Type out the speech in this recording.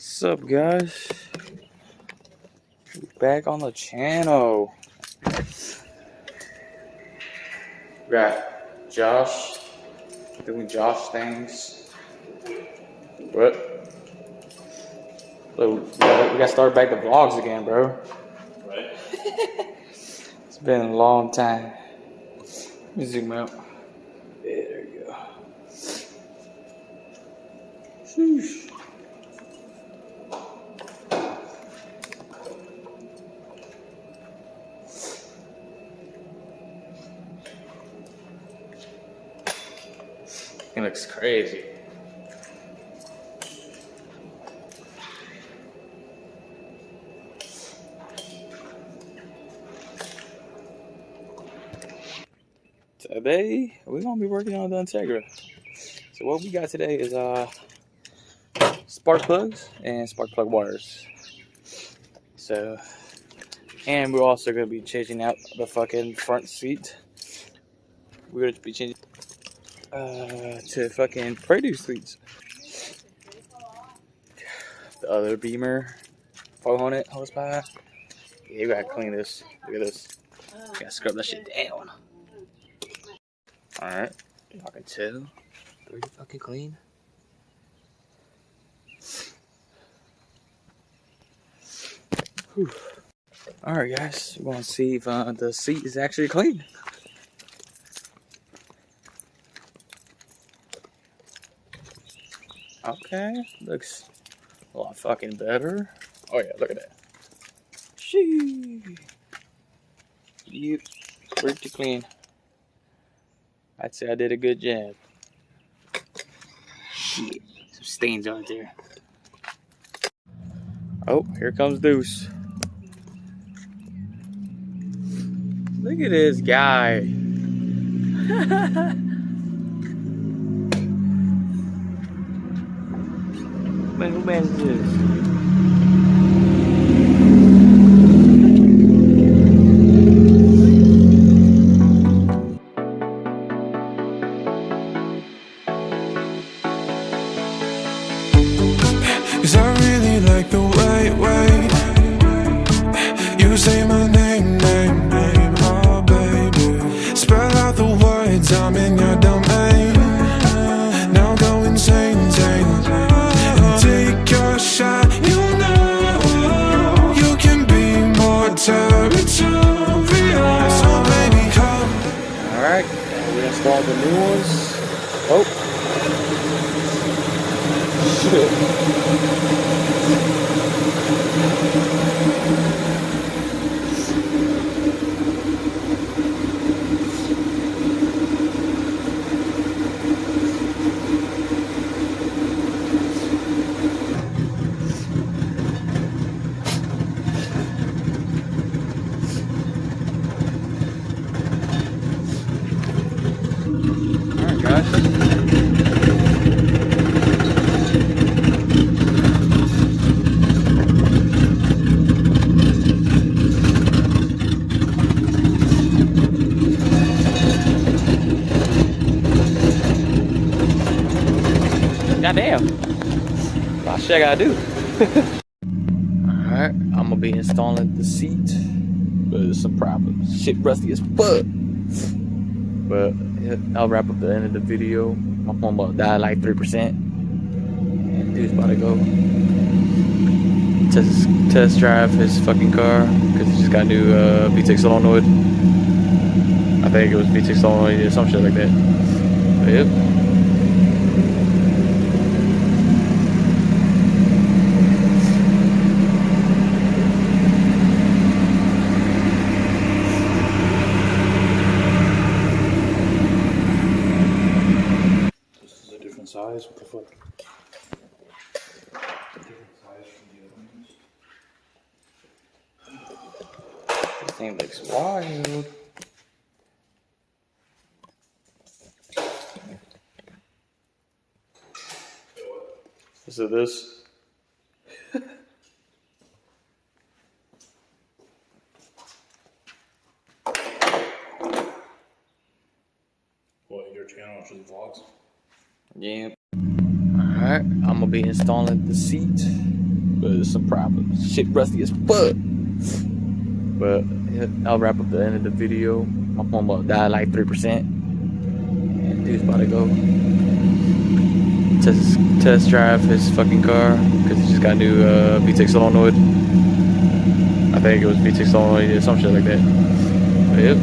What's up, guys? Back on the channel. We got Josh doing Josh things. What? Look, we gotta start back the vlogs again, bro. Right? It's been a long time. Let me zoom out. Yeah, there you go. Sheesh. It looks crazy. Today we're gonna be working on the Integra. So what we got today is spark plugs and spark plug wires. So, and we're also gonna be changing out the fucking front seat. We're gonna be changing to fucking produce seats. The other Beamer, 400 horsepower. Yeah, you gotta clean this. Look at this. You gotta scrub that shit down. Alright, y'all can tell. Pretty fucking clean. Alright, guys, we're gonna see if the seat is actually clean. Okay, looks a lot fucking better. Oh yeah, look at that. Shee. Yep, pretty clean. I'd say I did a good job. Shit, some stains out there. Oh, here comes Deuce. Look at this guy. Man, who man is this? Cause I really like the way you say my name, oh baby. Spell out the words, I'm in your domain. Now go insane, and take your shot. You know you can be more territorial. So baby, come. Alright, we installed the new ones. Oh. Shit. Alright, guys. Goddamn. A lot of shit I gotta do. Alright, I'm gonna be installing the seat. But there's some problems. Shit rusty as fuck. But yeah, I'll wrap up the end of the video. My phone about died like 3%. And dude's about to go test drive his fucking car. Because he just got new V6 solenoid. I think it was V6 solenoid or some shit like that. But yep. Size? What the fuck? Different size from the other ones. This thing looks wild. Is it this? What, your channel or just vlogs? Yeah. Alright, I'm gonna be installing the seat. but there's some problems. Shit rusty as fuck. But yeah, I'll wrap up the end of the video. My phone about died like 3%. And dude's about to go test drive his fucking car because he just got a new V6 solenoid. I think it was V6 solenoid or some shit like that. But yep.